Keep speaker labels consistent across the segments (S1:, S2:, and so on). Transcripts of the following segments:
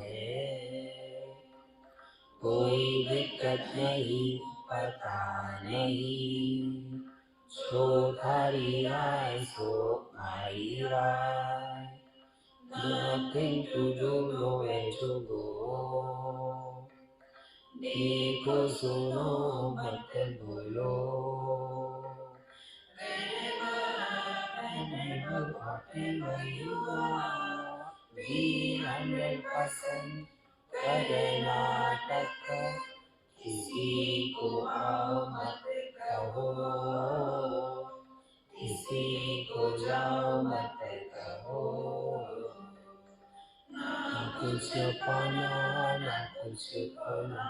S1: है, कोई दिक्कत नहीं, पता नहीं, सो थारी आए सो आई राय, nothing to do, nowhere to go, देखो सुनो मत बोलो, wherever you are, be 100% Karnataka, किसी को आओ मत कहो, किसी को जाओ मत कहो, ना कुछ पाना ना कुछ खोना,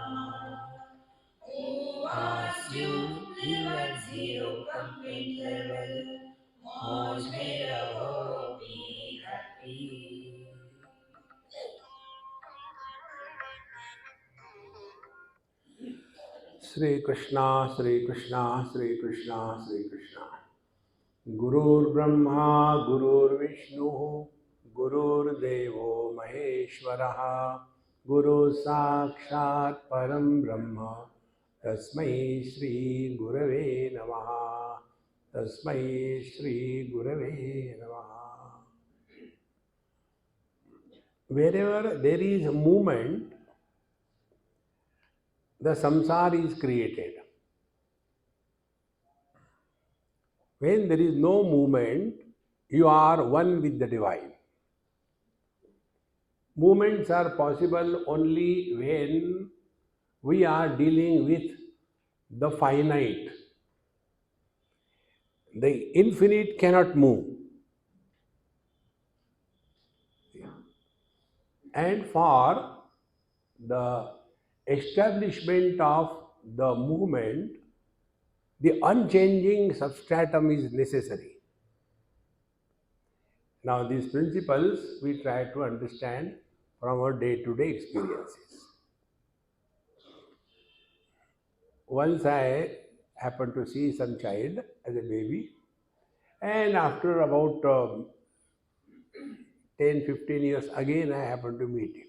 S1: pass you even zero complete level, मौज में रहो, be happy. Shri Krishna, Shri Krishna, Shri Krishna, Shri Krishna. Gurur Brahma, Gurur Vishnu, Gurur Devo Maheshwaraha, Guru Sakshat Param Brahma, Tasmai Shri Gurave Namaha, Tasmai Shri Gurave Namaha. Wherever there is a movement, the samsara is created. When there is no movement, you are one with the divine. Movements are possible only when we are dealing with the finite. The infinite cannot move. And for the establishment of the movement, the unchanging substratum is necessary. Now, these principles we try to understand from our day-to-day experiences. Once I happened to see some child as a baby, and after about 10-15 years again I happened to meet him.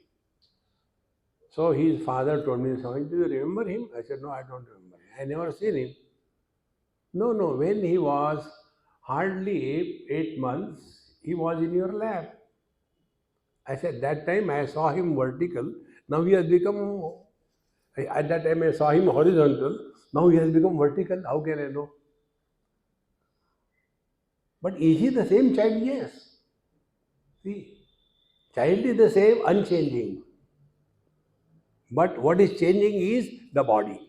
S1: So his father told me, "Swami, do you remember him?" I said, "No, I don't remember him. I never seen him." No, when he was hardly 8 months, he was in your lap. I said, that time I saw him vertical, now he has become, at that time I saw him horizontal, now he has become vertical, how can I know? But is he the same child? Yes. See, child is the same, unchanging. But what is changing is the body.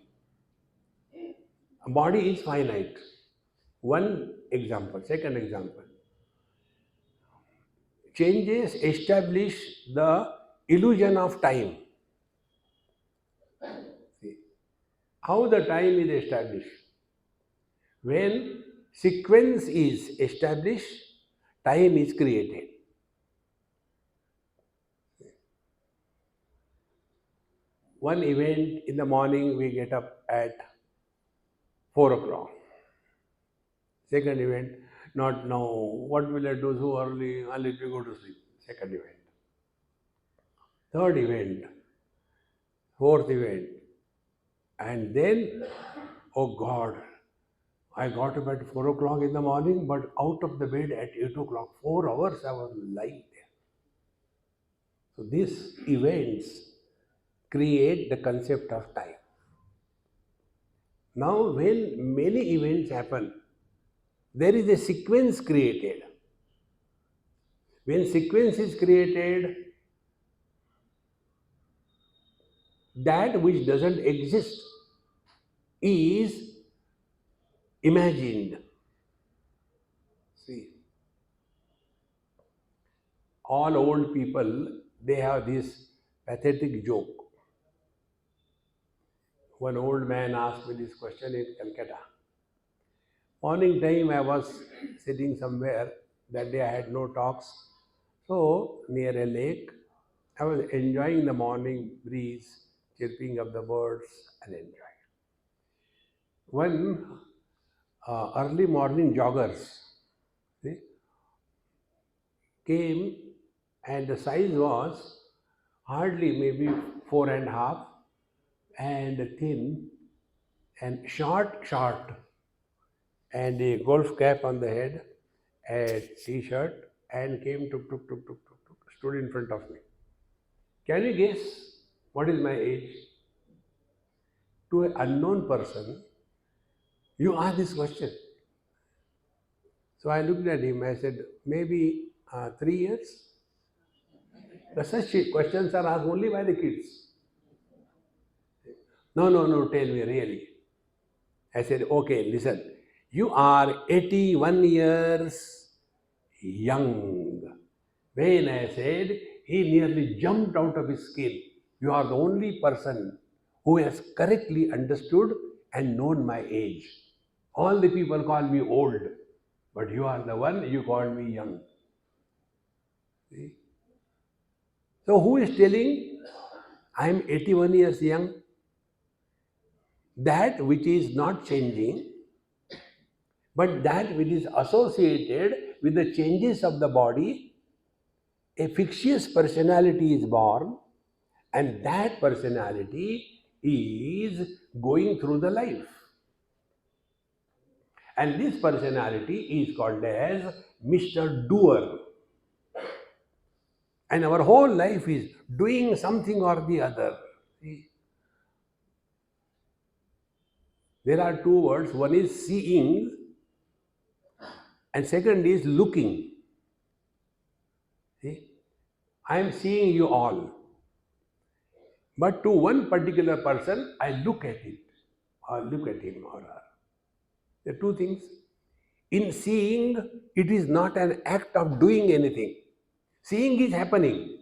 S1: Body is finite. One example. Second example. Changes establish the illusion of time. See, how the time is established? When sequence is established, time is created. One event in the morning, we get up at 4 o'clock. Second event, not now, what will I do so early? I'll let you go to sleep. Second event. Third event. Fourth event. And then, oh God, I got up at 4 o'clock in the morning, but out of the bed at 8 o'clock. 4 hours I was lying there. So these events create the concept of time. Now, when many events happen, there is a sequence created. When sequence is created, that which doesn't exist is imagined. See, all old people, they have this pathetic joke. One old man asked me this question in Calcutta. Morning time I was sitting somewhere, that day I had no talks. So near a lake, I was enjoying the morning breeze, chirping of the birds and enjoying. One early morning joggers, see, came, and the size was hardly maybe 4.5, and thin and short, and a golf cap on the head, a t-shirt, and came tuk, stood in front of me. Can you guess what is my age? To an unknown person, you ask this question. So I looked at him. I said, maybe 3 years. Such questions are asked only by the kids. No, no, no, tell me really. I said, okay, listen. You are 81 years young. When I said, he nearly jumped out of his skin. You are the only person who has correctly understood and known my age. All the people call me old, but you are the one, you call me young. See? So who is telling I am 81 years young? That which is not changing, but that which is associated with the changes of the body, a fictitious personality is born, and that personality is going through the life. And this personality is called as Mr. Doer. And our whole life is doing something or the other. See? There are two words. One is seeing, and second is looking. See? I am seeing you all. But to one particular person, I look at it, or look at him or her. There are two things. In seeing, it is not an act of doing anything. Seeing is happening.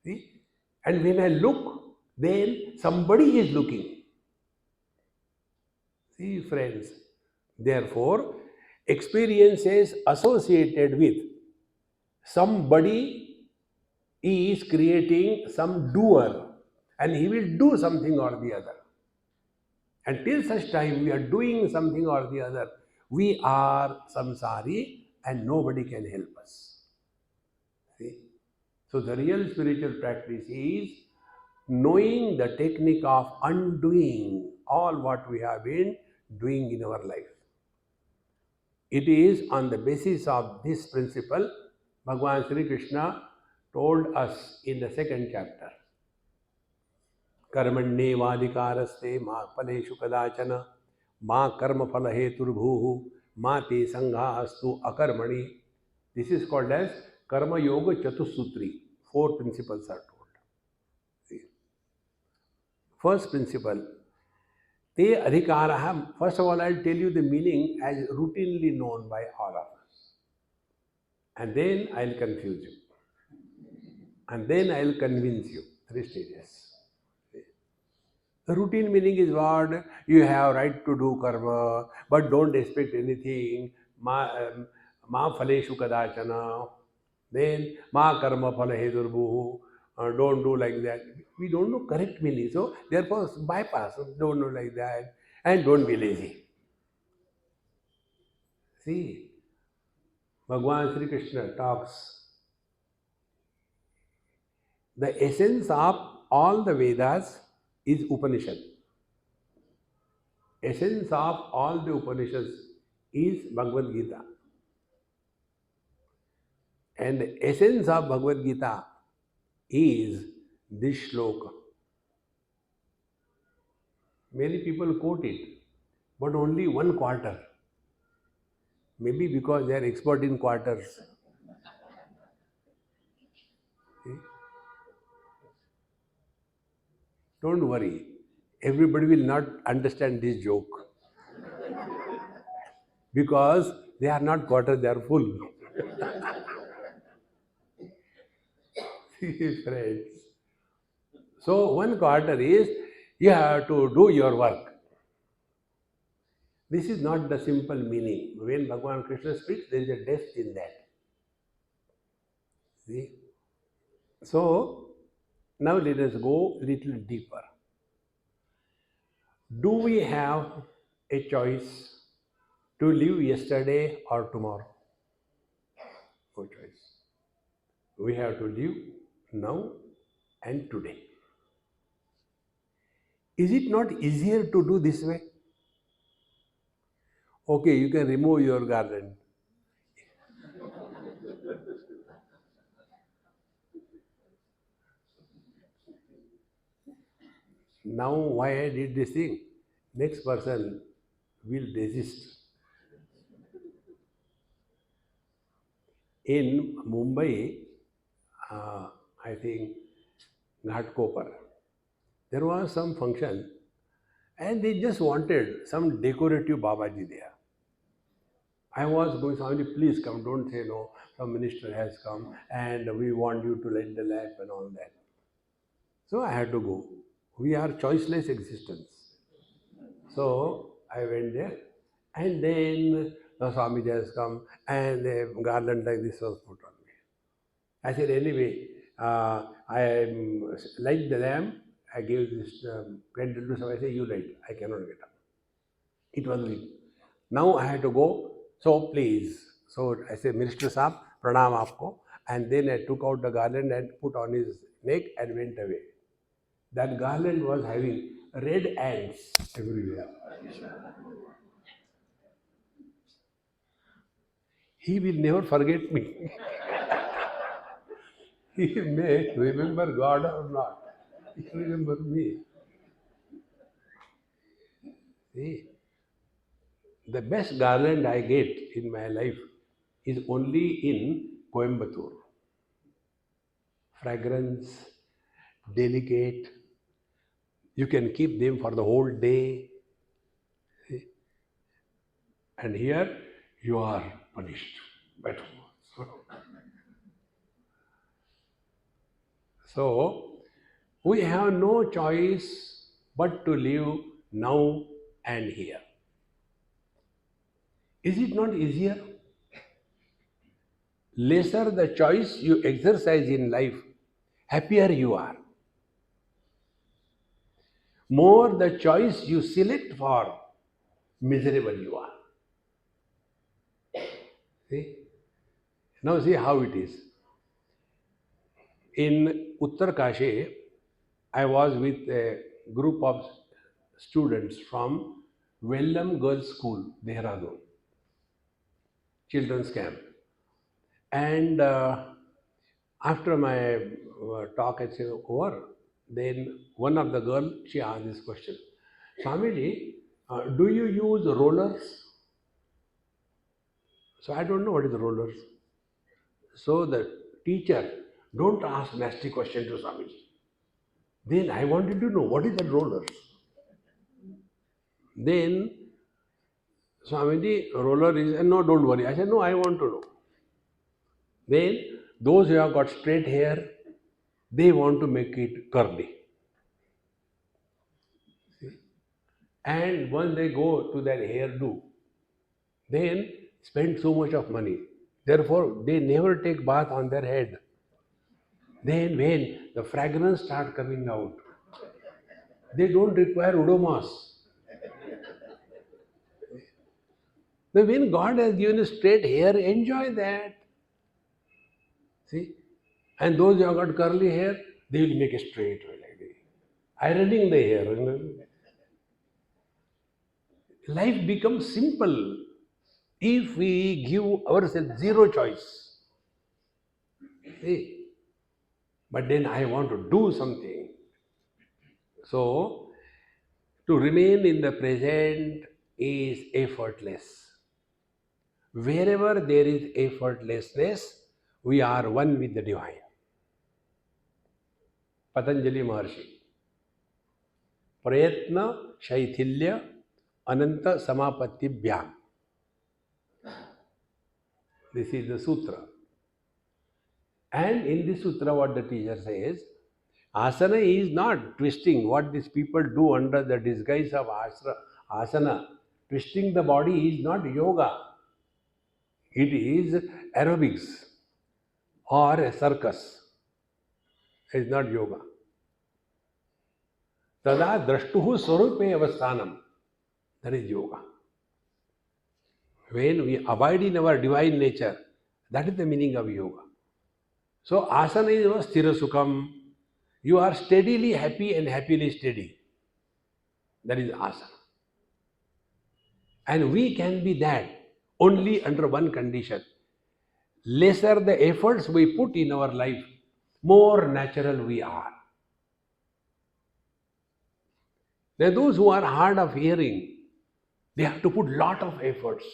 S1: See? And when I look, then somebody is looking. See, friends. Therefore, experiences associated with somebody is creating some doer, and he will do something or the other. Until such time we are doing something or the other, we are samsari and nobody can help us. See? So the real spiritual practice is knowing the technique of undoing all what we have been doing in our life. It is on the basis of this principle Bhagavan Sri Krishna told us in the second chapter. कर्मण्येवाधिकारस्ते मा फलेषु कदाचन मा कर्मफल हेतुर्भूः मा ते संघास्तु अकर्मणि. This is called as Karma Yoga Chatusutri. 4 principles are told. See? First principle, te adhikaraha. First of all, I'll tell you the meaning as routinely known by all of us. And then I'll confuse you. And then I'll convince you. 3 stages. The routine meaning is what? You have right to do karma, but don't expect anything. Ma phaleshu kadachana. Then ma karma phala hedurbuhu. Don't do like that. We don't know correct meaning. So therefore bypass. Don't do like that. And don't be lazy. See, Bhagavan Sri Krishna talks. The essence of all the Vedas is Upanishad. Essence of all the Upanishads is Bhagavad Gita. And the essence of Bhagavad Gita is this shloka. Many people quote it, but only 1/4. Maybe because they are expert in quarters. See? Don't worry, everybody will not understand this joke. Because they are not quarters, they are full. See, friends. So 1/4 is you have to do your work. This is not the simple meaning. When Bhagavan Krishna speaks, there is a depth in that. See? So, now let us go a little deeper. Do we have a choice to live yesterday or tomorrow? No choice. We have to live now and today. Is it not easier to do this way? Okay, you can remove your garland. Now, why I did this thing? Next person will desist. In Mumbai, I think Ghatkopar, there was some function and they just wanted some decorative Babaji there. I was going, Swami, please come, don't say no. Some minister has come and we want you to light the lamp and all that. So I had to go. We are choiceless existence. So I went there and then the Swami has come and a garland like this was put on me. I said, anyway, I light the lamp. I gave this candle to somebody. I said, you light. I cannot get up. It was lit. Now I had to go. So please. So I said, Minister Saab, pranam aapko. And then I took out the garland and put on his neck and went away. That garland was having red ants everywhere. He will never forget me. He may remember God or not. He remember me. See, the best garland I get in my life is only in Coimbatore. Fragrance, delicate. You can keep them for the whole day. See? And here you are punished. But so we have no choice but to live now and here. Is it not easier? Lesser the choice you exercise in life, happier you are. More the choice you select for, miserable you are. See? Now see how it is. In Uttarkashi, I was with a group of students from Wellam Girls School, Dehradun, children's camp. And after my talk had over, then one of the girls, she asked this question, Swamiji, do you use rollers? So I don't know what is rollers. So the teacher, don't ask nasty question to Swamiji. Then I wanted to know what is that rollers. Then Swamiji, roller is, no, don't worry. I said, no, I want to know. Then those who have got straight hair, they want to make it curly. See? And once they go to that hairdo, then spend so much of money. Therefore, they never take bath on their head. Then when the fragrance start coming out, they don't require odomas. Then when God has given you straight hair, enjoy that. See? And those who have got curly hair, they will make it straight like this. Ironing the hair. Life becomes simple if we give ourselves zero choice. See? But then I want to do something. So, to remain in the present is effortless. Wherever there is effortlessness, we are one with the divine. Patanjali Maharshi. Prayatna Shaithilya Ananta Samapatibhyam. This is the sutra. And in this sutra, what the teacher says, asana is not twisting. What these people do under the disguise of asana, twisting the body is not yoga. It is aerobics or a circus. It is not yoga. Tada drashtuhu swarupe avasthanam. That is yoga. When we abide in our divine nature, that is the meaning of yoga. So asana is sthira sukham. You are steadily happy and happily steady. That is asana. And we can be that only under one condition. Lesser the efforts we put in our life, more natural we are. There are those who are hard of hearing. They have to put lot of efforts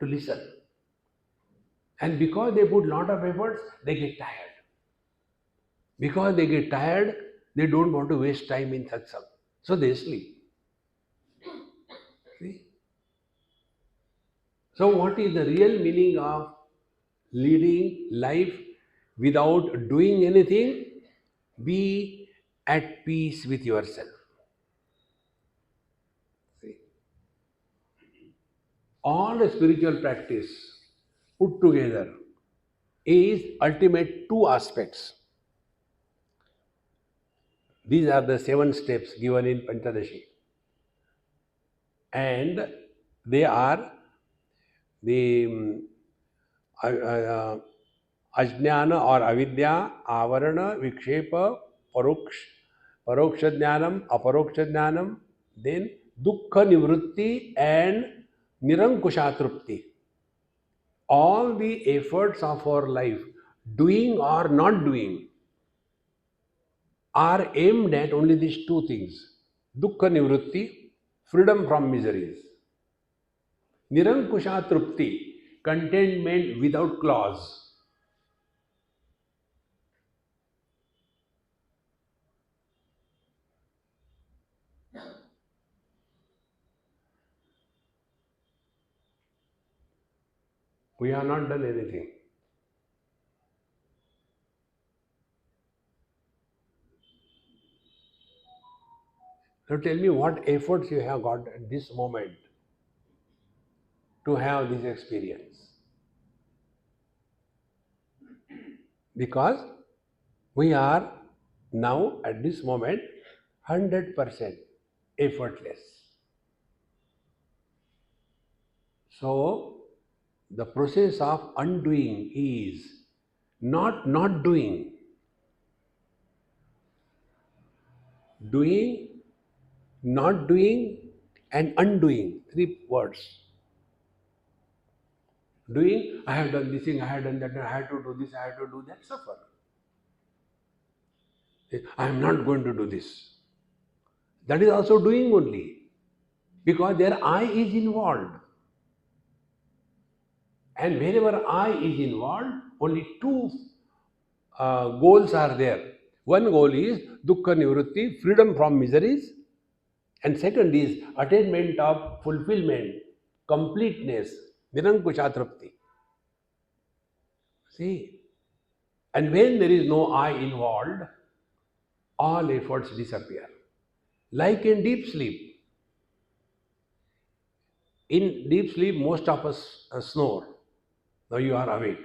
S1: to listen. And because they put lot of efforts, they get tired. Because they get tired, they don't want to waste time in satsang. So they sleep. See? So what is the real meaning of leading life without doing anything? Be at peace with yourself. See? All the spiritual practice put together is ultimate two aspects. These are the 7 steps given in Panchadashi. And they are the ajnana or avidya, avarana, vikshepa, paroksha jnanam, aparoksha jnanam, then dukkha nivritti and nirankusha trupti. All the efforts of our life, doing or not doing, are aimed at only these two things: dukkha nivritti, freedom from miseries; nirankusha trupti, contentment without clause. We have not done anything. Now tell me what efforts you have got at this moment to have this experience. Because we are now at this moment 100% effortless. So the process of undoing is not doing, doing, not doing, and undoing. 3 words. Doing, I have done this thing, I have done that, I have to do this, I have to do that, suffer. I am not going to do this. That is also doing only. Because their I is involved. And wherever I is involved, only 2 goals are there. One goal is dukkha nivritti, freedom from miseries. And second is attainment of fulfillment, completeness, nirankusha trupti. See? And when there is no I involved, all efforts disappear. Like in deep sleep. In deep sleep, most of us snore. Now you are awake.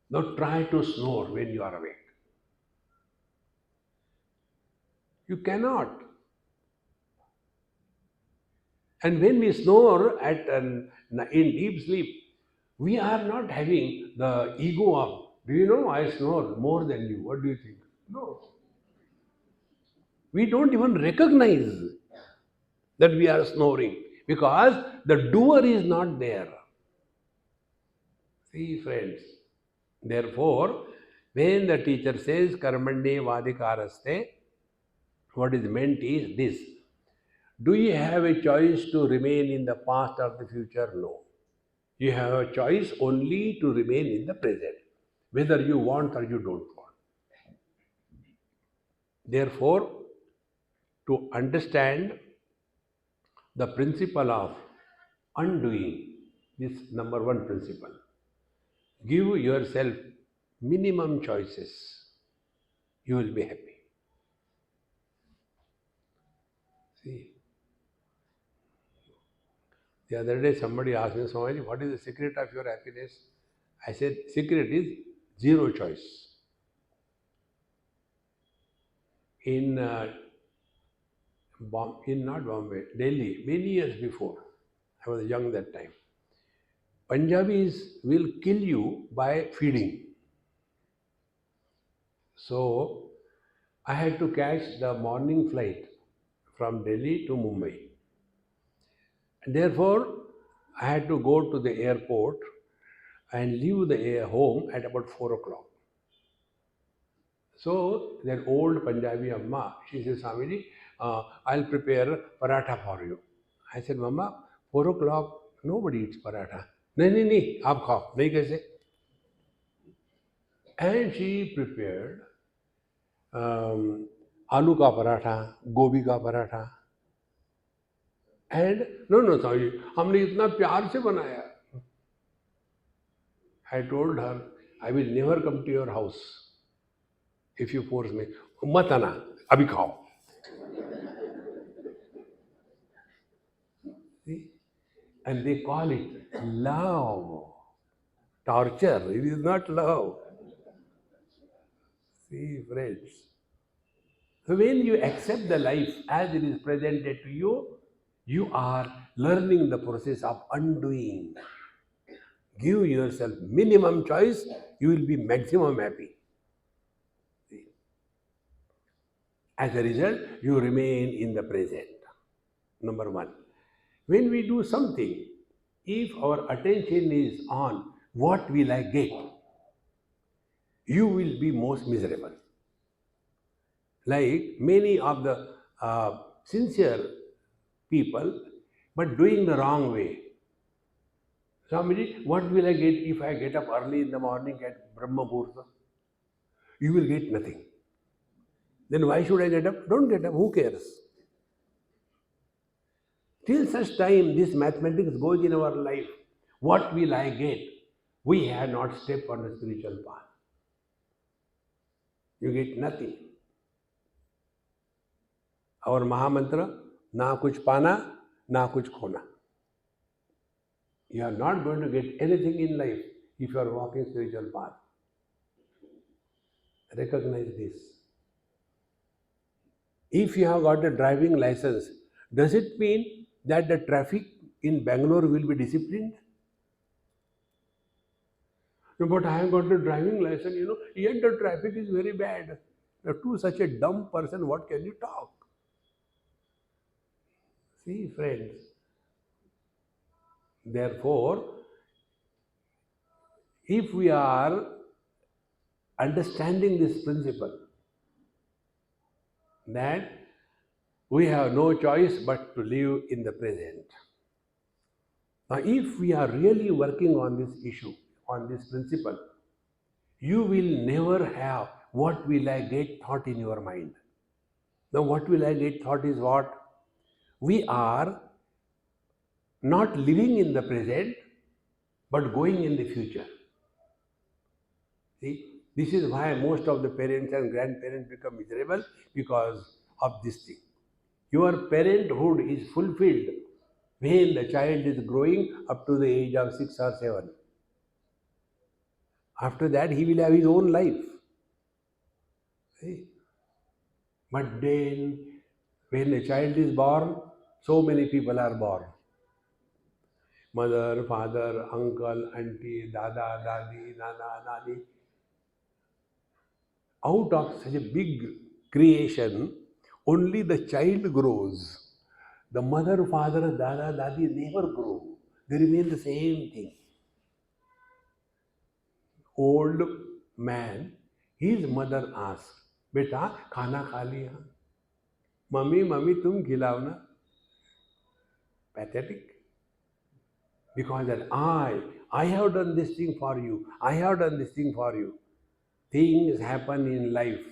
S1: Now try to snore when you are awake. You cannot. And when we snore in deep sleep, we are not having the ego of, do you know I snore more than you? What do you think? No. We don't even recognize that we are snoring because the doer is not there. See, friends. Therefore, when the teacher says karmanye vadikaraste, what is meant is this. Do you have a choice to remain in the past or the future? No. You have a choice only to remain in the present, whether you want or you don't want. Therefore, to understand the principle of undoing, this number 1 principle, give yourself minimum choices. You will be happy. See, the other day somebody asked me, Swami, what is the secret of your happiness? I said, secret is 0 choice. In not Bombay, Delhi, many years before, I was young that time, Punjabis will kill you by feeding. So, I had to catch the morning flight from Delhi to Mumbai. And therefore, I had to go to the airport and leave the home at about 4 o'clock. So that old Punjabi Amma, she says, Swamiji, I'll prepare paratha for you. I said, Mama, 4 o'clock, nobody eats paratha. No, no, no, aap khao. Nahi kaise? And she prepared आलू का पराठा, गोभी का paratha. And no, no, sorry, हमने इतना प्यार से बनाया. I told her, I will never come to your house if you force me. मत आना, अभी खाओ. See? And they call it love. Torture. It is not love. See, friends. So when you accept the life as it is presented to you, you are learning the process of undoing. Give yourself minimum choice, you will be maximum happy. See? As a result, you remain in the present. Number one. When we do something, if our attention is on what will I get, you will be most miserable. Like many of the sincere people, but doing the wrong way. Swamiji, what will I get if I get up early in the morning at Brahma Muhurta? You will get nothing. Then why should I get up? Don't get up. Who cares? Till such time this mathematics goes in our life, what will I get? We have not stepped on the spiritual path. You get nothing. Our Mahamantra, na kuch pana, na kuch khona. You are not going to get anything in life if you are walking spiritual path. Recognize this. If you have got a driving license, does it mean that the traffic in Bengaluru will be disciplined? No, but I have got a driving license, yet the traffic is very bad. Now, to such a dumb person, what can you talk? See, friends. Therefore, if we are understanding this principle, that we have no choice but to live in the present. Now, if we are really working on this issue, on this principle, you will never have what will I get thought in your mind. Now, what will I get thought is what? We are not living in the present, but going in the future. See, this is why most of the parents and grandparents become miserable, because of this thing. Your parenthood is fulfilled when the child is growing up to the age of 6 or 7. After that, he will have his own life. See? But then, when a child is born, so many people are born. Mother, father, uncle, auntie, dada, dadi, nana, nani. Out of such a big creation, only the child grows. The mother, father, dada, dadi never grow. They remain the same thing. Old man, his mother asks, Beta, khana kha liya? Mummy, tum khilao na? Pathetic. Because that I have done this thing for you. I have done this thing for you. Things happen in life,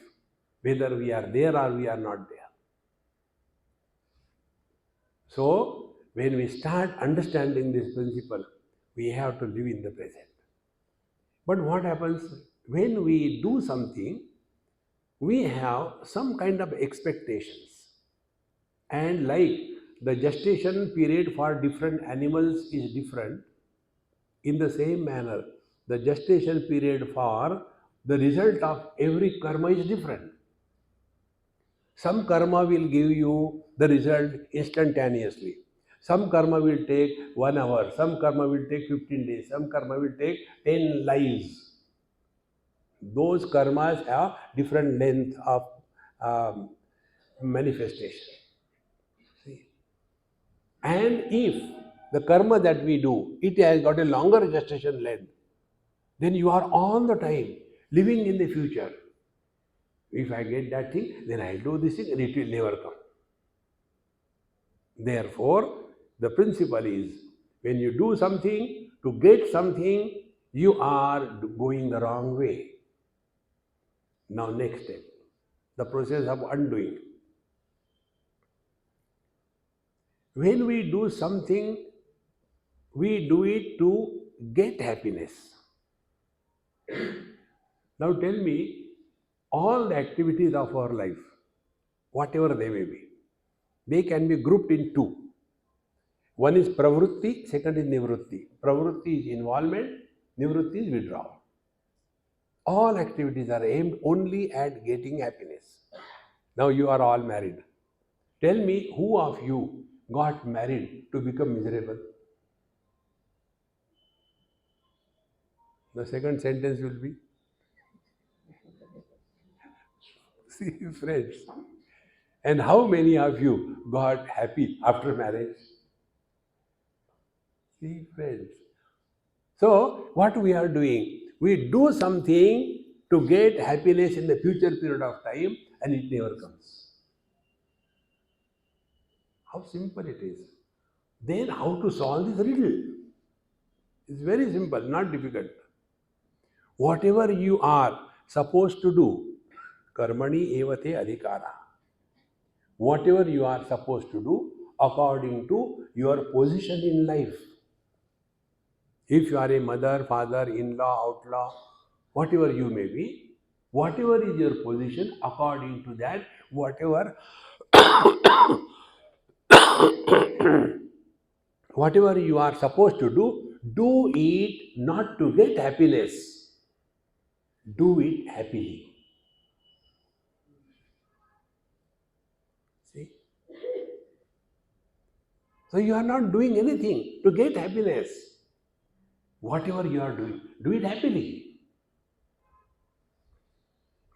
S1: whether we are there or we are not there. So, when we start understanding this principle, we have to live in the present. But what happens when we do something, we have some kind of expectations. And like the gestation period for different animals is different, in the same manner, the gestation period for the result of every karma is different. Some karma will give you the result instantaneously. Some karma will take 1 hour, some karma will take 15 days, some karma will take 10 lives. Those karmas have different length of manifestation. See? And if the karma that we do, it has got a longer gestation length, then you are all the time living in the future. If I get that thing, then I'll do this thing and it will never come. Therefore, the principle is when you do something to get something, you are going the wrong way. Now, next step, the process of undoing. When we do something, we do it to get happiness. Now, tell me, all the activities of our life, whatever they may be, they can be grouped in two. One is pravrutti, second is nivrutti. Pravrutti is involvement, nivrutti is withdrawal. All activities are aimed only at getting happiness. Now you are all married. Tell me who of you got married to become miserable? The second sentence will be, see friends. And how many of you got happy after marriage? See friends. So what we are doing? We do something to get happiness in the future period of time and it never comes. How simple it is. Then how to solve this riddle? It's very simple, not difficult. Whatever you are supposed to do, karmani evate adhikara. Whatever you are supposed to do according to your position in life. If you are a mother, father, in-law, outlaw, whatever you may be, whatever is your position, according to that, whatever whatever you are supposed to do it not to get happiness. Do it happily. See? So you are not doing anything to get happiness. Whatever you are doing, do it happily.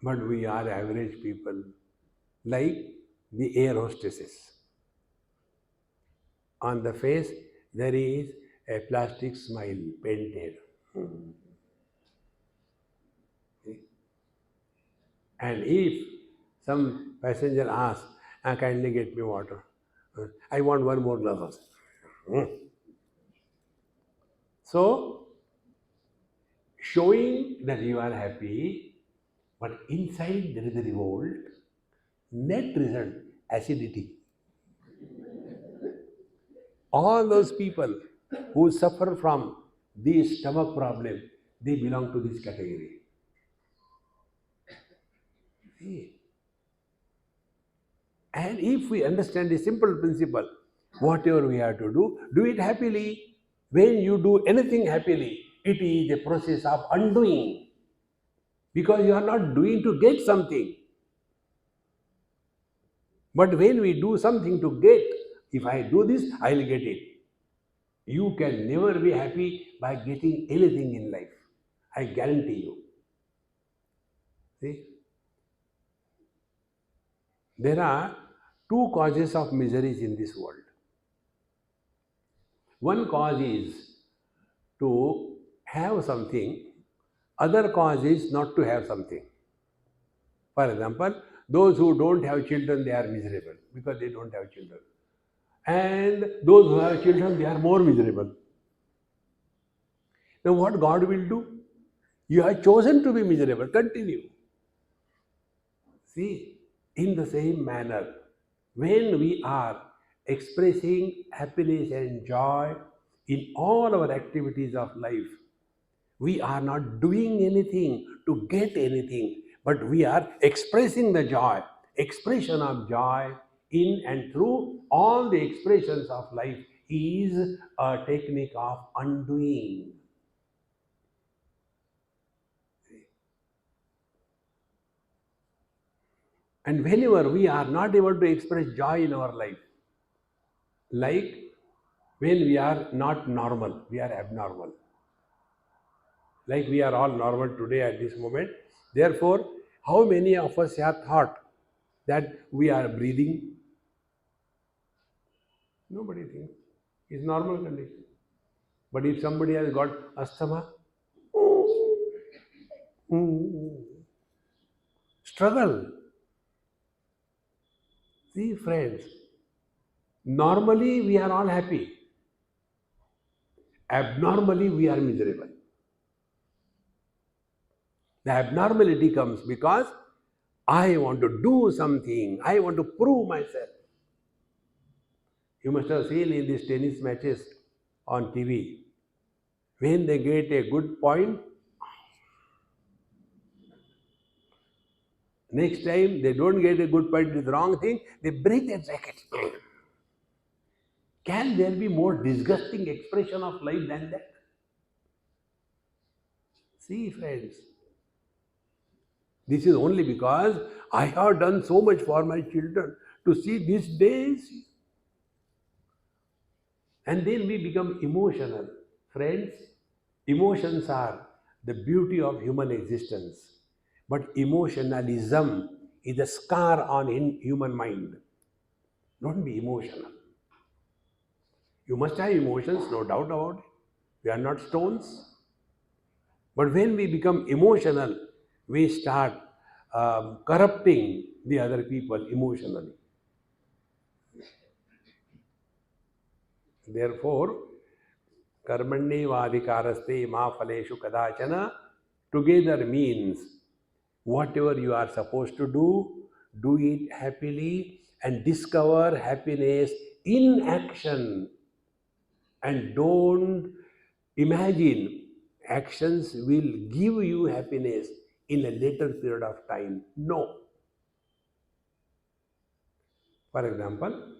S1: But we are average people, like the air hostesses. On the face, there is a plastic smile painted. And if some passenger asks, kindly get me water. I want one more glass. So, showing that you are happy, but inside there is a revolt, net result, acidity. All those people who suffer from this stomach problem, they belong to this category. See? And if we understand the simple principle, whatever we have to do it happily. When you do anything happily, it is a process of undoing. Because you are not doing to get something. But when we do something to get, if I do this, I will get it. You can never be happy by getting anything in life. I guarantee you. See? There are two causes of miseries in this world. One cause is to have something, other cause is not to have something. For example, those who don't have children, they are miserable because they don't have children. And those who have children, they are more miserable. Now what God will do? You have chosen to be miserable, continue. See, in the same manner, when we are expressing happiness and joy in all our activities of life, we are not doing anything to get anything, but we are expressing the joy, expression of joy in and through all the expressions of life is a technique of undoing. And whenever we are not able to express joy in our life, like when we are not normal, we are abnormal. Like we are all normal today at this moment. Therefore, how many of us have thought that we are breathing? Nobody thinks. It's normal condition. But if somebody has got asthma, struggle. See, friends, normally we are all happy. Abnormally, we are miserable. The abnormality comes because I want to do something, I want to prove myself. You must have seen in these tennis matches on TV, when they get a good point, next time they don't get a good point with the wrong thing, they break their racket. Can there be more disgusting expression of life than that? See, friends, this is only because I have done so much for my children to see these days. And then we become emotional. Friends, emotions are the beauty of human existence. But emotionalism is a scar on human mind. Don't be emotional. You must have emotions, no doubt about it. We are not stones. But when we become emotional, we start corrupting the other people emotionally. Therefore, karmanyevadhikaraste ma phaleshu kadachana together means whatever you are supposed to do it happily and discover happiness in action. And don't imagine actions will give you happiness in a later period of time. No. For example,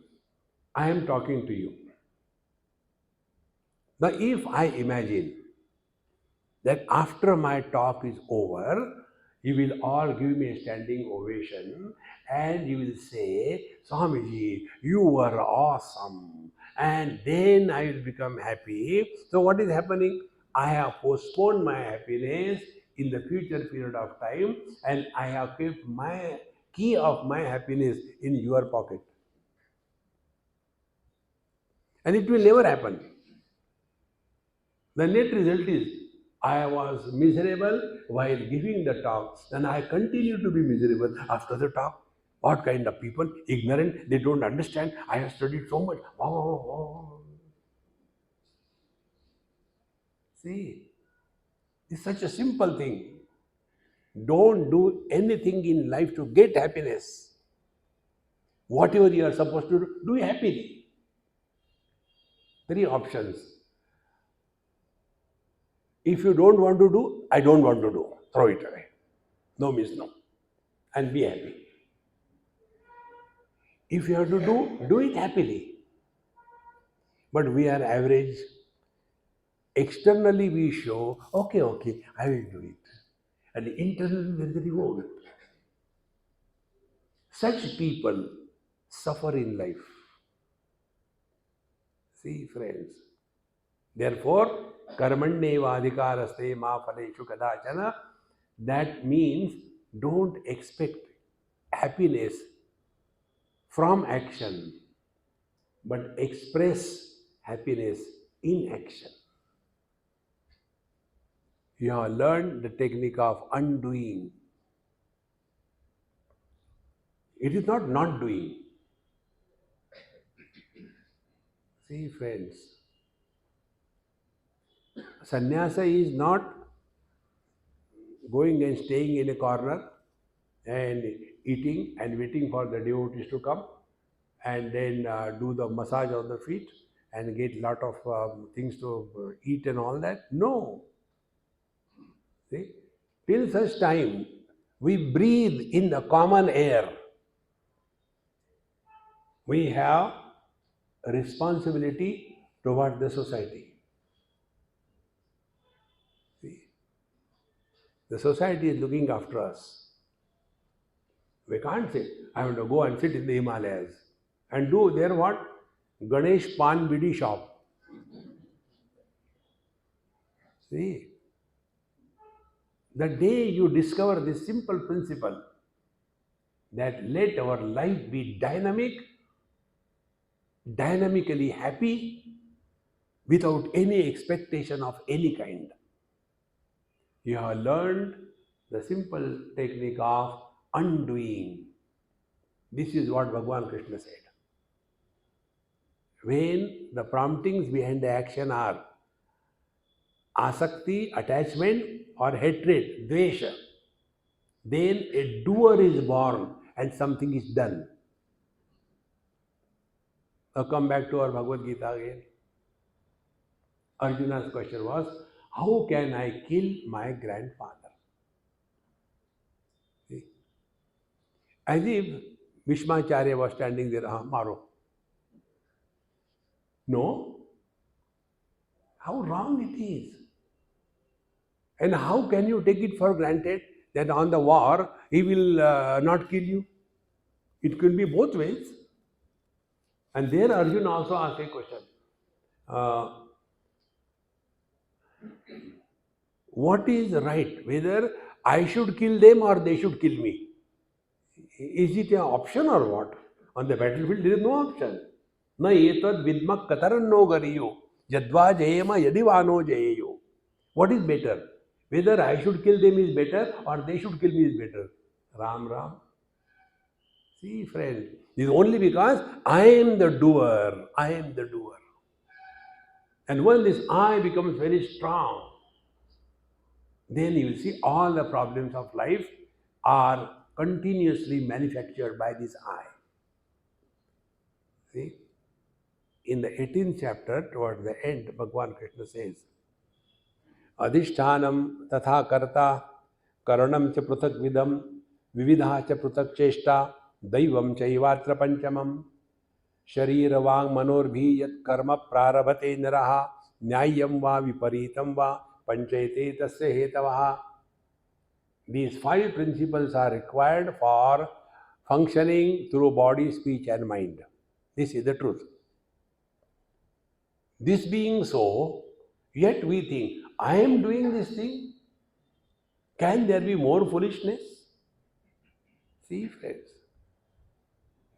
S1: I am talking to you. Now, if I imagine that after my talk is over, you will all give me a standing ovation and you will say, Swamiji, you were awesome. And then I will become happy. So, what is happening? I have postponed my happiness in the future period of time and I have kept my key of my happiness in your pocket. And it will never happen. The net result is I was miserable while giving the talk, and I continue to be miserable after the talk. What kind of people? Ignorant, they don't understand. I have studied so much. Oh. See, it's such a simple thing. Don't do anything in life to get happiness. Whatever you are supposed to do it happily. 3 options. If you don't want to do, I don't want to do. Throw it away. No means no. And be happy. If you have to do it happily. But we are average. Externally we show, okay, I will do it. And internally there is the reward. Such people suffer in life. See, friends. Therefore, karmanyevadhikaraste ma phaleshu kadachana, that means don't expect happiness from action, but express happiness in action. You have learned the technique of undoing. It is not doing. See, friends, sannyasa is not going and staying in a corner and eating and waiting for the devotees to come and then do the massage of the feet and get lot of things to eat and all that. No. See, till such time we breathe in the common air, we have a responsibility toward the society. See, the society is looking after us. We can't say, I want to go and sit in the Himalayas and do there what? Ganesh Pan Bidi shop. See, the day you discover this simple principle, that let our life be dynamic, dynamically happy, without any expectation of any kind. You have learned the simple technique of undoing. This is what Bhagavan Krishna said. When the promptings behind the action are asakti, attachment, or hatred, dvesha, then a doer is born and something is done. Now come back to our Bhagavad Gita again. Arjuna's question was, how can I kill my grandfather? See? As if Bhishmacharya was standing there, Maro. No. How wrong it is. And how can you take it for granted that on the war he will not kill you? It could be both ways. And there Arjuna also asked a question. What is right? Whether I should kill them or they should kill me? Is it an option or what? On the battlefield there is no option. Na etad vidmak kataranno gariyo yadva jayema yadivano jayeyo. What is better? Whether I should kill them is better or they should kill me is better. Ram Ram. See, friend, it is only because I am the doer. I am the doer. And when this I becomes very strong, then you will see all the problems of life are continuously manufactured by this I. See? In the 18th chapter, towards the end, Bhagavan Krishna says, Adhishtanam tatha karta karanam cha pruthak vidam vividha cha pruthak cheshta daivam chaivatra panchamam sharira vang manorbhi yat karma prarabhate naraha nyayam va viparitam va panchayate tasya hetavaha. These 5 principles are required for functioning through body, speech and mind. This is the truth. This being so, yet we think, I am doing this thing. Can there be more foolishness? See, friends.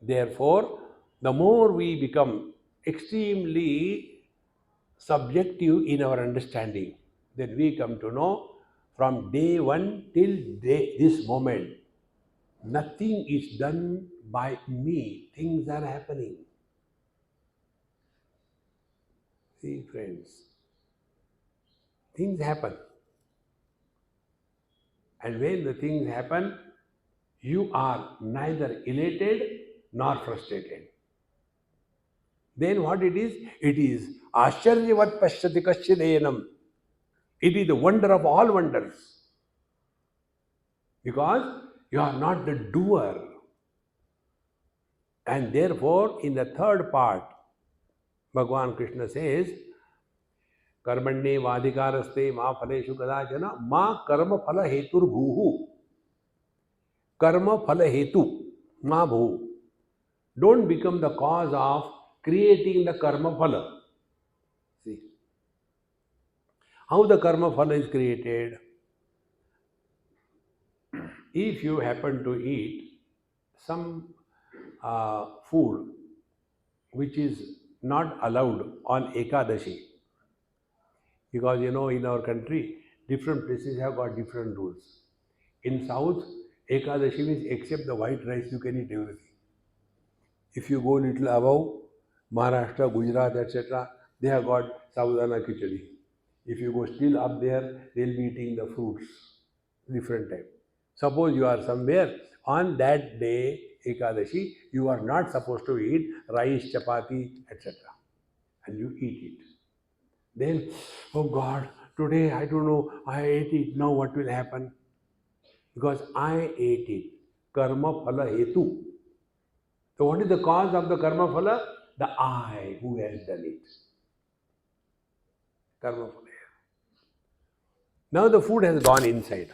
S1: Therefore, the more we become extremely subjective in our understanding, then we come to know from day one till this moment, nothing is done by me. Things are happening. See, friends, things happen. And when the things happen, you are neither elated nor frustrated. Then what it is? It is Ashcharyavat Pashyati Kashyadenam. It is the wonder of all wonders. Because you are not the doer. And therefore, in the third part, Bhagavan Krishna says, Karmanye vadhikaraste ma phaleshu kadachana ma karma phala hetur bhuhu. Karma phala hetu ma bhu. Don't become the cause of creating the karma phala. See, how the karma phala is created? If you happen to eat some food which is not allowed on Ekadashi, because in our country, different places have got different rules. In South, Ekadashi means except the white rice, you can eat everything. If you go little above, Maharashtra, Gujarat, etc., they have got Sabudana Khichdi. If you go still up there, they'll be eating the fruits, different type. Suppose you are somewhere, on that day, Ekadashi, you are not supposed to eat rice, chapati, etc. And you eat it. Then, oh God, today I don't know, I ate it, now what will happen? Because I ate it. Karma phala hetu. So what is the cause of the karma phala? The I who has done it. Karma phala. Now the food has gone inside.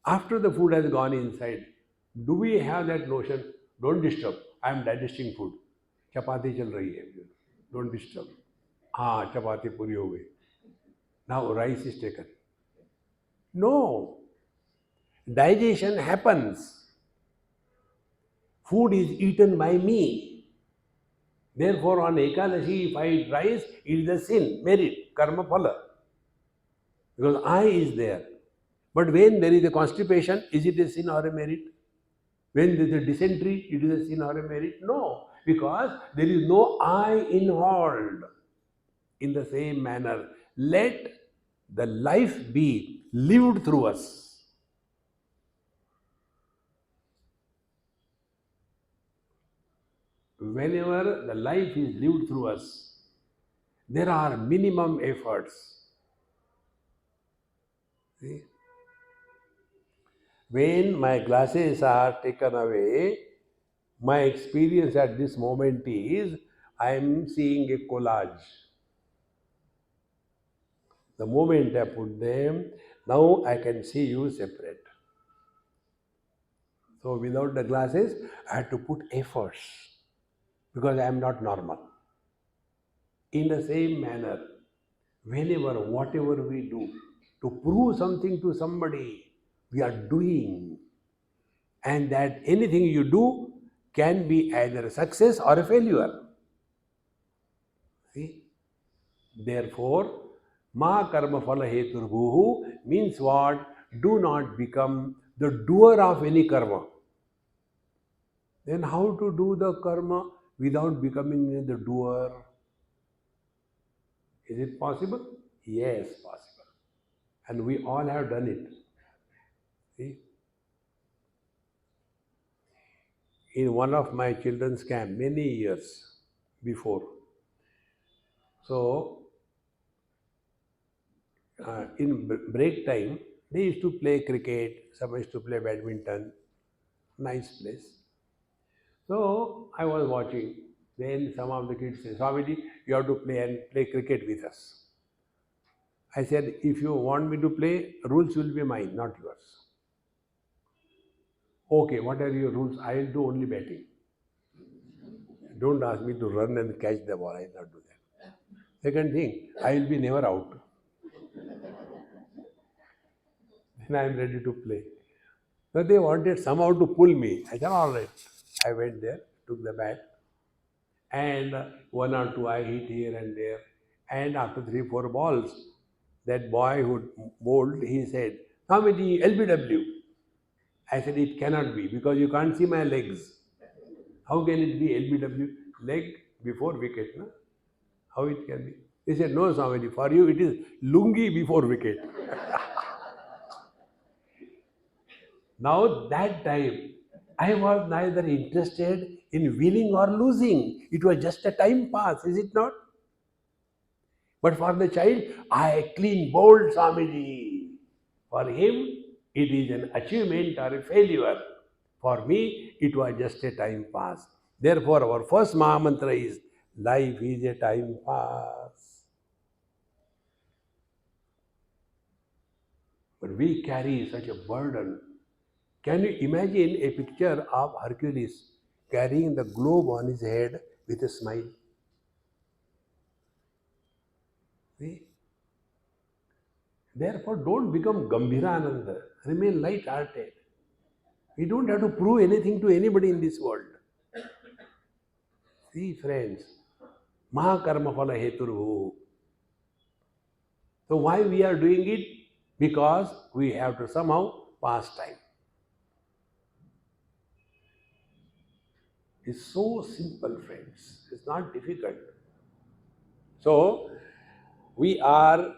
S1: After the food has gone inside, do we have that notion, don't disturb, I am digesting food. Chapati chal rahi hai. Don't disturb. Chapati puri ho gayi. Now rice is taken. No. Digestion happens. food is eaten by me. Therefore, on Ekadashi, if I eat rice, it is a sin, merit, karma phala, because I is there. But when there is a constipation, is it a sin or a merit? When there is a dysentery, it is a sin or a merit? No, because there is no I involved. In the same manner, let the life be lived through us. Whenever the life is lived through us, there are minimum efforts. See? When my glasses are taken away, my experience at this moment is I am seeing a collage. The moment I put them, now I can see you separate. So without the glasses, I had to put efforts because I am not normal. In the same manner, whenever, whatever we do, to prove something to somebody, we are doing. And that anything you do can be either a success or a failure. See? Therefore, ma karma phala heturbuhu means what? Do not become the doer of any karma. Then how to do the karma without becoming the doer? Is it possible? Yes, possible. And we all have done it. See? In one of my children's camp many years before. So, in break time, they used to play cricket, some used to play badminton, nice place. So, I was watching. Then some of the kids say, Swamiji, you have to play cricket with us. I said, if you want me to play, rules will be mine, not yours. Okay, what are your rules? I will do only batting. Don't ask me to run and catch the ball. I will not do that. Second thing, I will be never out. Then I am ready to play. So they wanted somehow to pull me. I said, all right. I went there, took the bat, and one or two I hit here and there. And after 3, 4 balls, that boy who bowled, he said, Swamiji, LBW. I said, it cannot be because you can't see my legs. How can it be LBW? Leg before wicket, no? How it can be? He said, no, Swamiji, for you it is lungi before wicket. Now that time, I was neither interested in winning or losing. It was just a time pass, is it not? But for the child, I clean bowled Swamiji. For him, it is an achievement or a failure. For me, it was just a time pass. Therefore, our first Maha Mantra is life is a time pass. But we carry such a burden. Can you imagine a picture of Hercules carrying the globe on his head with a smile? See? Therefore, don't become Gambhirananda. Remain light-hearted. We don't have to prove anything to anybody in this world. See, friends, Mahakarma phala heturvu. So why we are doing it? Because we have to somehow pass time. It's so simple, friends. It's not difficult. So, we are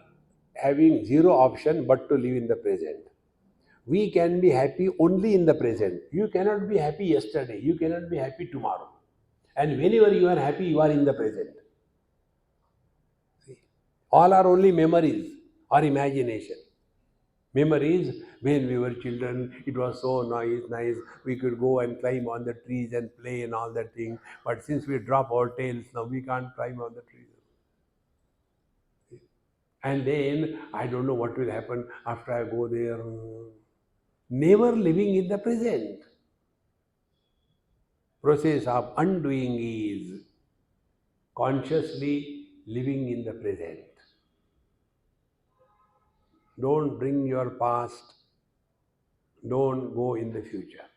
S1: having zero option but to live in the present. We can be happy only in the present. You cannot be happy yesterday. You cannot be happy tomorrow. And whenever you are happy, you are in the present. See? All are only memories or imagination. Memories when we were children, it was so nice. We could go and climb on the trees and play and all that thing. But since we drop our tails, now we can't climb on the trees. And then I don't know what will happen after I go there. Never living in the present. Process of undoing is consciously living in the present. Don't bring your past. Don't go in the future.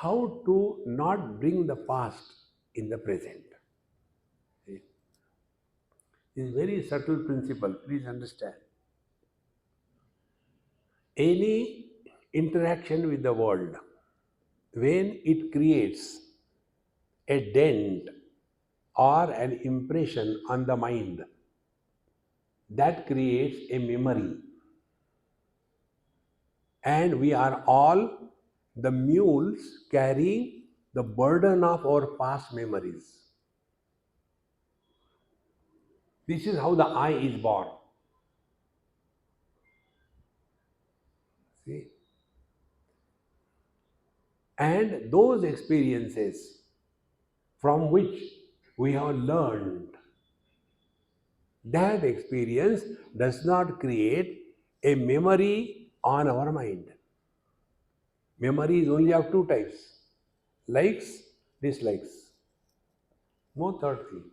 S1: how to not bring the past in the present. See, it's a very subtle principle, please understand. Any interaction with the world, when it creates a dent or an impression on the mind, that creates a memory. And we are all the mules carrying the burden of our past memories. This is how the I is born. See? And those experiences from which we have learned, that experience does not create a memory on our mind. Memory is only of two types: likes, dislikes. No third thing.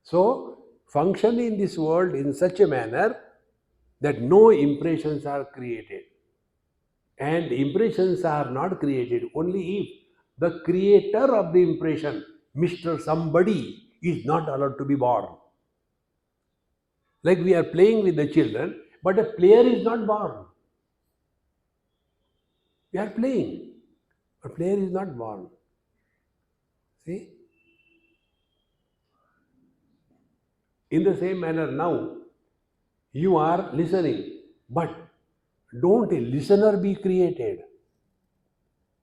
S1: So, function in this world in such a manner that no impressions are created. And impressions are not created only if the creator of the impression, Mr. Somebody, is not allowed to be born. Like we are playing with the children, but a player is not born. We are playing, but player is not born. See? In the same manner, now you are listening, but don't a listener be created.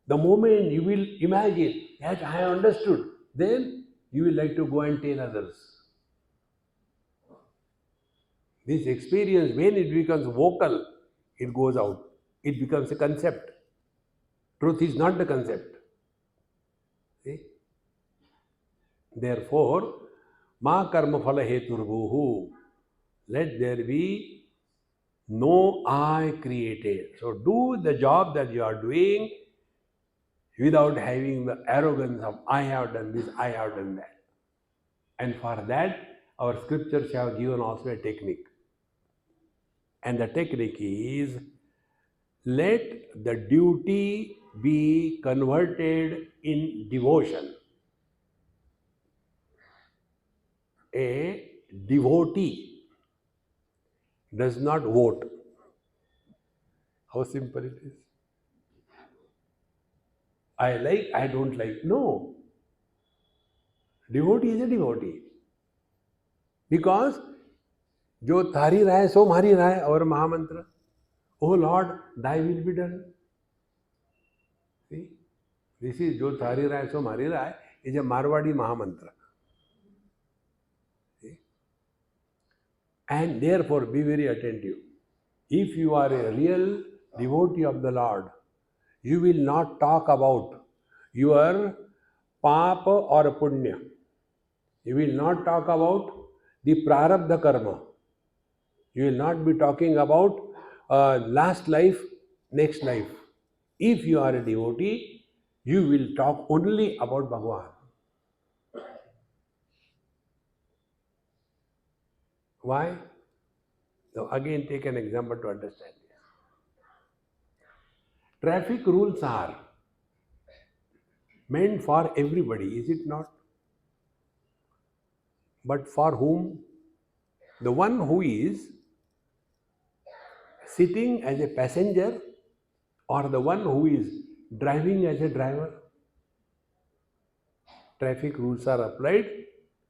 S1: The moment you will imagine that I understood, then you will like to go and tell others. This experience, when it becomes vocal, it goes out. It becomes a concept. Truth is not the concept. See? Therefore, ma karma phala heturvuhu. Let there be no I created. So do the job that you are doing without having the arrogance of I have done this, I have done that. And for that, our scriptures have given also a technique. And the technique is, let the duty be converted in devotion. A devotee does not vote. How simple it is. I like, I don't like. No. Devotee is a devotee. Because जो थारी राय सो मारी राय, और महामंत्र, Oh Lord, thy will be done. See? This is जो थारी राय सो मारी राय is a Marwadi Mahamantra. See? And therefore be very attentive. If you are a real devotee of the Lord, you will not talk about your papa or punya. You will not talk about the prarabdha karma. You will not be talking about last life, next life. If you are a devotee, you will talk only about Bhagavan. Why? Now again take an example to understand this. Traffic rules are meant for everybody, is it not? But for whom? The one who is sitting as a passenger, or the one who is driving as a driver? Traffic rules are applied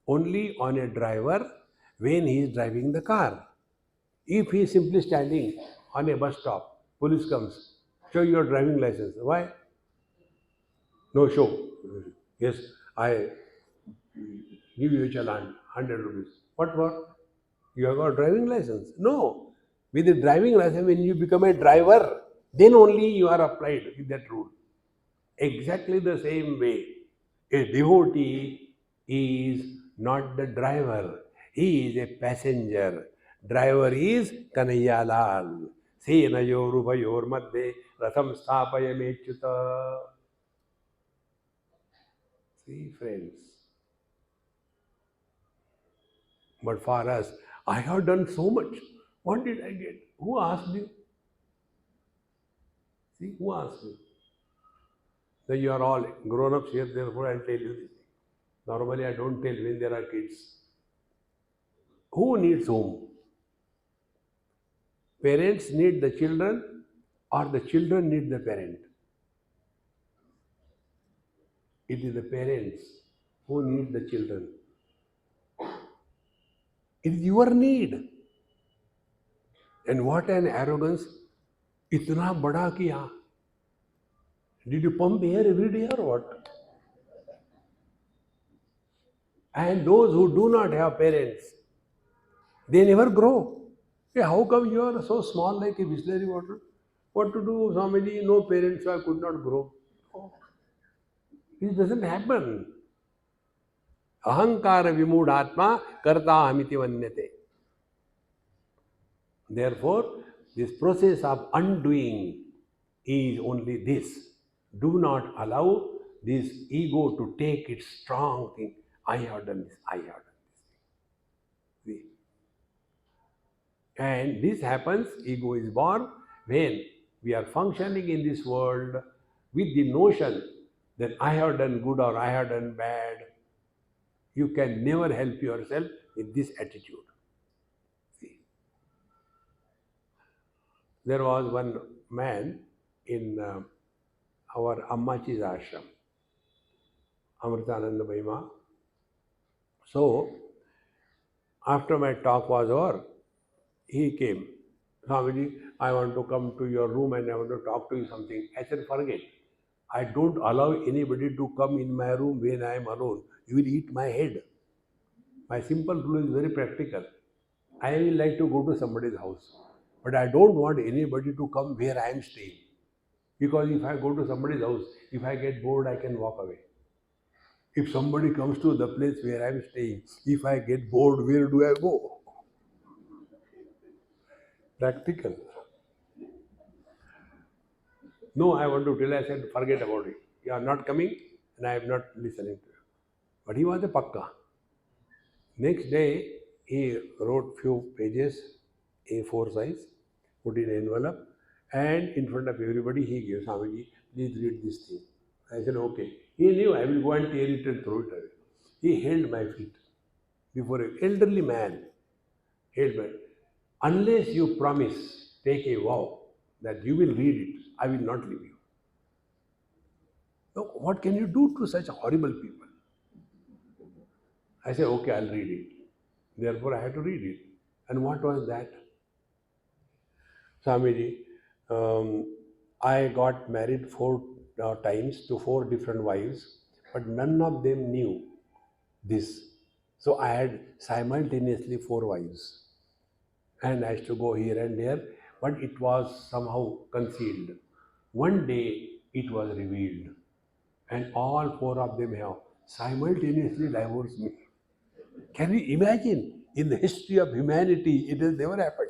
S1: only on a driver when he is driving the car. If he is simply standing on a bus stop, police comes, show your driving license. Why? No show. Yes, I give you a challan, 100 rupees. What for? You have got driving license? No. With the driving license, when you become a driver, then only you are applied with that rule. Exactly the same way, a devotee is not the driver. He is a passenger. Driver is Kanaiyalal. Senayoruvayor madhye ratham sthapayamechuta. See, friends. But for us, I have done so much. What did I get? Who asked you? See, who asked me? Now you are all grown-ups here, therefore I'll tell you this. Normally I don't tell when there are kids. Who needs whom? Parents need the children or the children need the parent? It is the parents who need the children. It is your need. And what an arrogance. Itna bada kiya. Did you pump air every day or what? And those who do not have parents, they never grow. Hey, how come you are so small like a Bisleri water? What to do, Swamiji? No parents, so I could not grow. Oh, this doesn't happen. Ahankara vimudhatma karta hamiti vanyate. Therefore, this process of undoing is only this. Do not allow this ego to take its strong thing. I have done this, I have done this. See? And this happens, ego is born when we are functioning in this world with the notion that I have done good or I have done bad. You can never help yourself with this attitude. See? There was one man in our Ammachi's ashram, Amritananda Bhima. So, after my talk was over, he came. Swamiji, I want to come to your room and I want to talk to you something. I said, forget. I don't allow anybody to come in my room when I am alone. You will eat my head. My simple rule is very practical. I will like to go to somebody's house. But I don't want anybody to come where I am staying. Because if I go to somebody's house, if I get bored, I can walk away. If somebody comes to the place where I am staying, if I get bored, where do I go? Practical. No, I want to tell. I said, forget about it. You are not coming and I am not listening to you. But he was a pakka. Next day, he wrote few pages, A4 size, put in envelope, and in front of everybody he gave, Swamiji, please read this thing. I said, okay. He knew I will go and tear it and throw it away. He held my feet before an elderly man. Held my, unless you promise, take a vow that you will read it, I will not leave you. Now, what can you do to such horrible people? I said, okay, I'll read it. Therefore, I had to read it. And what was that? Swamiji, I got married 4 times to 4 different wives, but none of them knew this. So I had simultaneously 4 wives. And I used to go here and there, but it was somehow concealed. One day it was revealed, and all 4 of them have simultaneously divorced me. Can you imagine? In the history of humanity, it has never happened.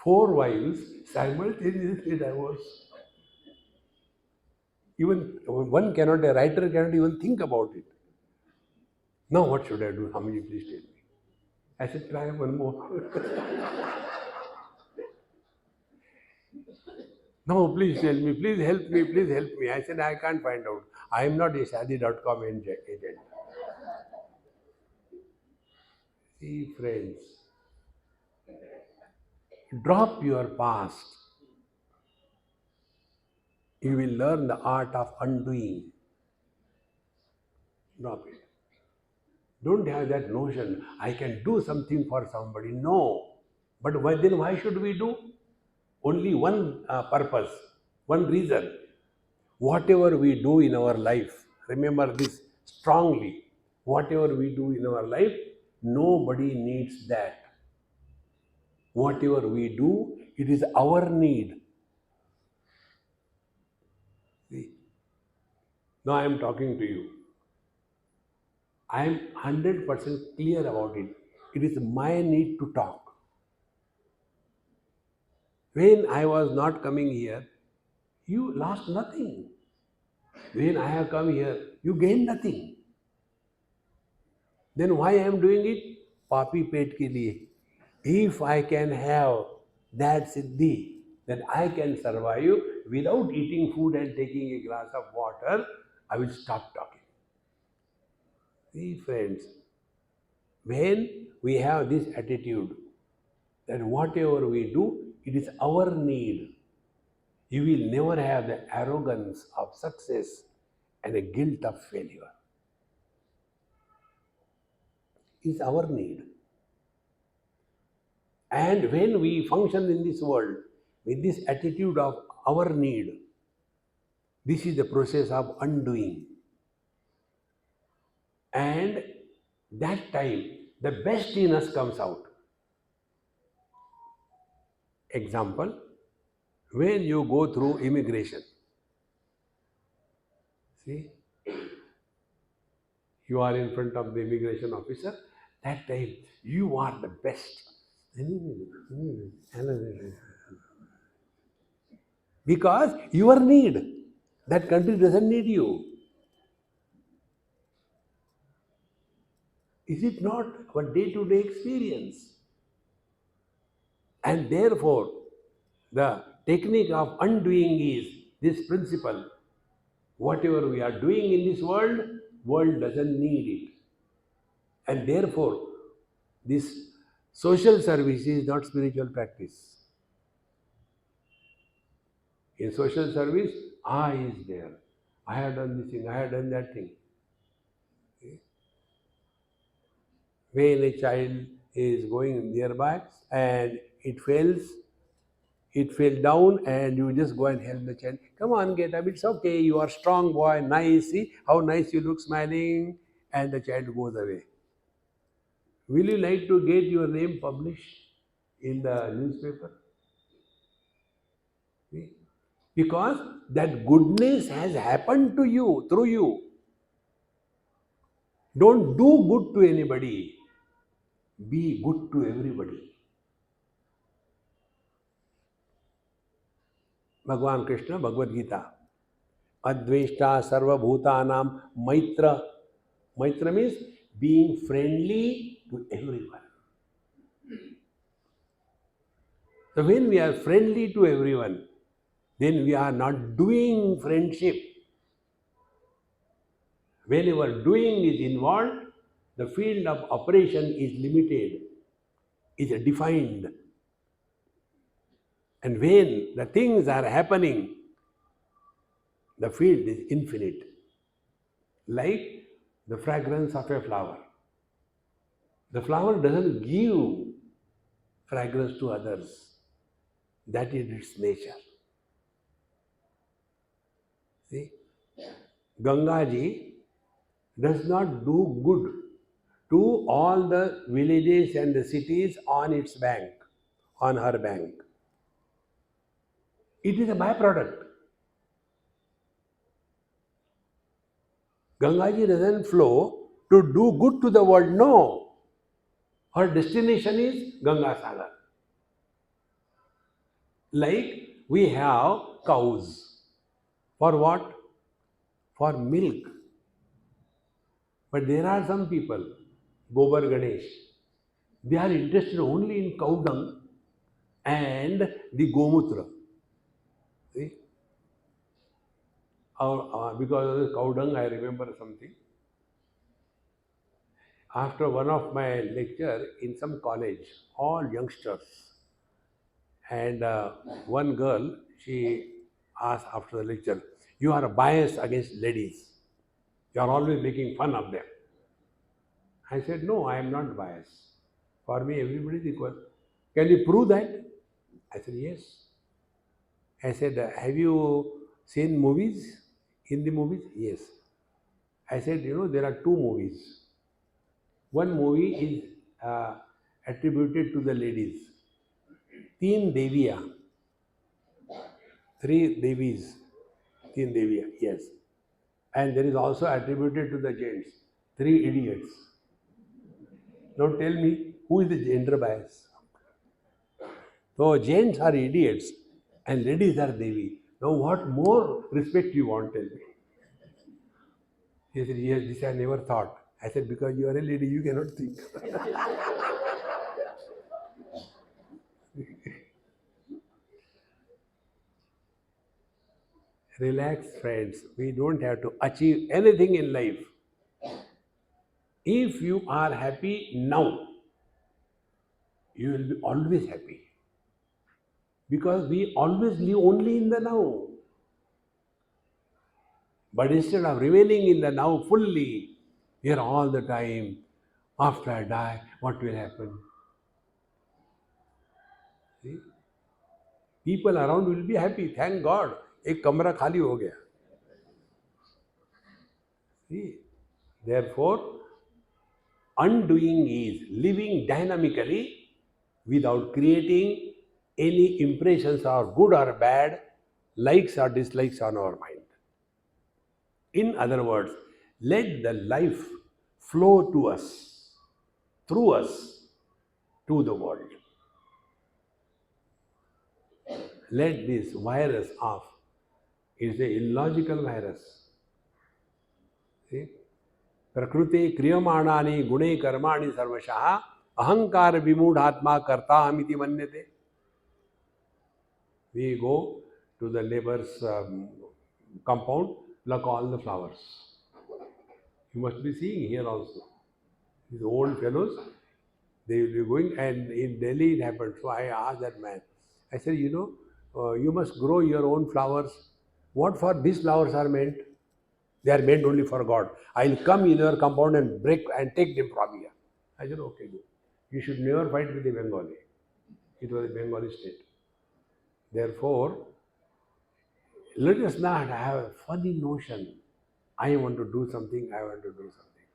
S1: 4 wives simultaneously divorced. Even one cannot, a writer cannot even think about it. Now what should I do? Swamiji, please tell me. I said, try one more. No, please tell me, please help me, please help me. I said, I can't find out. I am not a Shadi.com agent. See, friends, drop your past. You will learn the art of undoing. Drop it. Don't have that notion, I can do something for somebody. No. But then why should we do? Only one purpose, one reason. Whatever we do in our life, remember this strongly. Whatever we do in our life, nobody needs that. Whatever we do, it is our need. See? Now I am talking to you. I am 100% clear about it. It is my need to talk. When I was not coming here, you lost nothing. When I have come here, you gain nothing. Then why I am doing it? Papi pet ke liye. If I can have that siddhi, that I can survive without eating food and taking a glass of water, I will stop talking. See, friends, when we have this attitude that whatever we do, it is our need, you will never have the arrogance of success and a guilt of failure. It's our need. And when we function in this world with this attitude of our need, this is the process of undoing. And that time, the best in us comes out. Example, when you go through immigration, see, you are in front of the immigration officer, that time you are the best. Because your need, that country doesn't need you. Is it not our day-to-day experience? And therefore, the technique of undoing is this principle. Whatever we are doing in this world doesn't need it. And therefore, this social service is not spiritual practice. In social service, I is there. I have done this thing, I have done that thing. When a child is going nearby and it fell down and you just go and help the child. Come on, get up, it's okay, you are strong boy, nice, see how nice you look smiling, and the child goes away. Will you like to get your name published in the newspaper? See? Because that goodness has happened to you, through you. Don't do good to anybody. Be good to everybody. Bhagavan Krishna, Bhagavad Gita. Adveshta sarvabhutanam maitra. Maitra means being friendly to everyone. So when we are friendly to everyone, then we are not doing friendship. Whenever doing is involved, the field of operation is limited, is defined. And when the things are happening, the field is infinite. Like the fragrance of a flower. The flower doesn't give fragrance to others. That is its nature. See? Gangaji does not do good to all the villages and the cities on its bank, on her bank. It is a byproduct. Gangaji doesn't flow to do good to the world, no. Her destination is Ganga Sagar. Like we have cows. For what? For milk. But there are some people, Gobar Ganesh, they are interested only in cow dung and the Gomutra. See? Because of the cow dung, I remember something. After one of my lecture in some college, all youngsters, and one girl, she asked after the lecture, you are biased against ladies. You are always making fun of them. I said, no, I am not biased. For me, everybody is equal. Can you prove that? I said, yes. I said, have you seen movies? Hindi movies? Yes. I said, there are two movies. One movie is attributed to the ladies. Teen Deviya. Three Devis. Teen Deviya, yes. And there is also attributed to the gents. Three idiots. Now tell me, who is the gender bias? So gents are idiots and ladies are Devi. Now what more respect you want, tell me? He said, yes, this I never thought. I said, because you are a lady, you cannot think. Relax, friends. We don't have to achieve anything in life. If you are happy now, you will be always happy. Because we always live only in the now. But instead of remaining in the now fully, here all the time, after I die, what will happen? See? People around will be happy. Thank God. एक कमरा खाली हो गया. See? Therefore, undoing is living dynamically without creating any impressions or good or bad, likes or dislikes on our mind. In other words, let the life flow to us, through us, to the world. Let this virus off. It's an illogical virus. See? प्रकृते क्रियमाणानि गुणे कर्माणि सर्वशः अहंकार विमूढ़ात्मा कर्ता अमिति मन्यते. We go to the neighbor's compound, pluck all the flowers. You must be seeing here also. These old fellows, they will be going, and in Delhi it happened. So I asked that man, I said, you must grow your own flowers. What for these flowers are meant? They are meant only for God. I'll come in your compound and break and take them from here. I said, okay, good. You should never fight with the Bengali. It was a Bengali state. Therefore, let us not have a funny notion. I want to do something, I want to do something.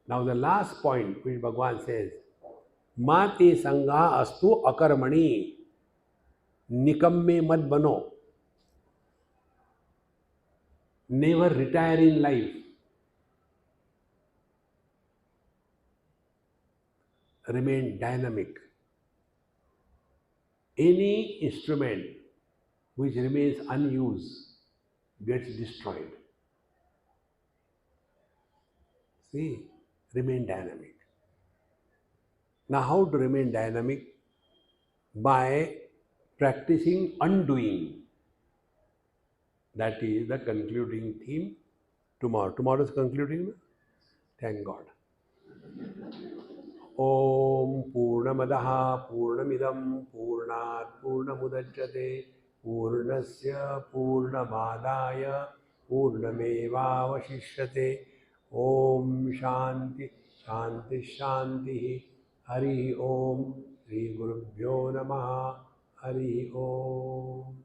S1: Now the last point which Bhagavan says, Mate Sangha Astu Akarmani Nikamme Mat Bano. Never retire in life. Remain dynamic. Any instrument which remains unused gets destroyed. See, remain dynamic. Now, how to remain dynamic? By practicing undoing. That is the concluding theme tomorrow. Tomorrow is concluding. Thank God. Om Purnamadaha Purnamidam Purnat Purnamudachyate Purnasya Purnamadaya Purnamevavashishyate. Om Shanti Shanti Shanti. Hari Om. Sri Gurubhyo Namaha. Hari Om.